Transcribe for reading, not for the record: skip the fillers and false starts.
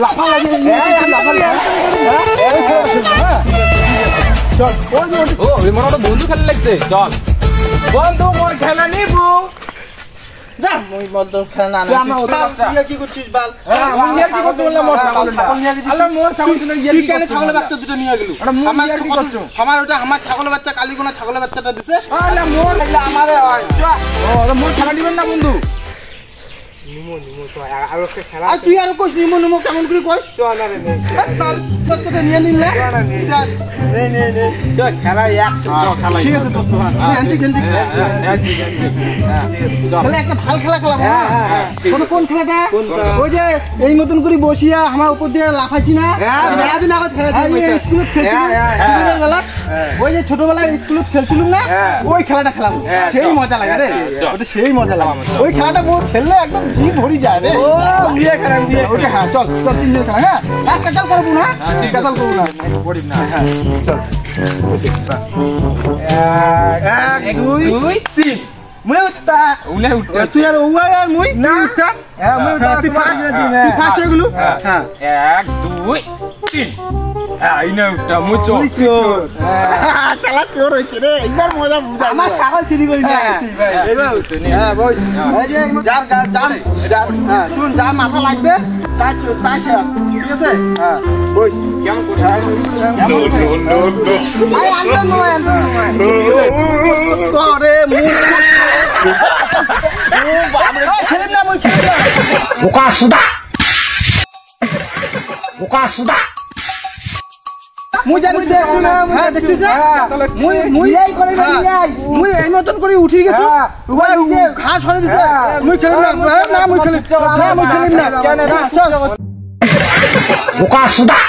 লাফা লাগে চল ও মনে একটা বন্ধু খেলা লাগছে চল বন্ধু মোর খেলা নিবু যা মই বলতো খেলা না তুই কি করছিস বাল আমি কি করতে বললাম মোর ছাগল নিয়ে গেছিস আরে মোর ছাগল তুই কি কেন ছাগলের বাচ্চা দুটো নিয়ে গেল আমার ওটা আমার ছাগলের বাচ্চা কালীগোনা ছাগলের বাচ্চাটা দিছে আরে মোর আমারে হয় ও মোর খেলা দিবেন না বন্ধু নিমো তো আর ওকে খেলা আর তুই আর কইস নিমো কেমন করে কইস চল না রে বাল কতটা নিয়ে নিল না নে চল খেলা 100 চল খেলা ঠিক আছে দোস্ত আনছি চল তাহলে একটা ভাল খেলা খেলাবো কোন খেলাটা ওই যে এই মতন করে বসিয়া আমার উপর দিয়ে লাফাইছি না হ্যাঁ মেলা দিন আগে খেলেছি স্কুলে খেলছিলাম ওই যে ছোটবেলায় স্কুলে খেলছিলাম না ওই খেলাটা খেলাবো সেই মজা লাগে রে ওটা সেই মজা লাগে ওই খেলাটা মোর খেললে একদম জি ভরি যায় রে ও বিয়ে খেলা ওকে হ্যাঁ চল তিন দিন খেলা হ্যাঁ এক কাটাল করব না কাটাল করব না পড়ি না হ্যাঁ চল 1 2 3 মুই উঠতা উলে উঠতা তুই আর ওয়া আর মুই না উঠতা হ্যাঁ মুই উঠতা তুই ফার্স্ট হয়ে গেলু হ্যাঁ 1 2 3 আইনা উঠতা মুই চোর চালা চোর হইছে রে একবার মজা বুঝা আমার ছাগল চুরি করি না এবার হইছে নে হ্যাঁ বস এই যে যার হ্যাঁ শুন যা মাথা লাগবে তাই ঠিক আছে হ্যাঁ বস কেমন করে নো আই আনন্দ নয় করে মুখ ও বাবা খেলেন না মই খেলেন না বোকা সুদা মুই জানিস দেখছ না হ্যাঁ দেখছিস না মুই এই করে মুই এই মতন করে উঠি গেছো ঘাস হরে দিছে মুই খেলিম না মুই খেলিম না বোকা সুদা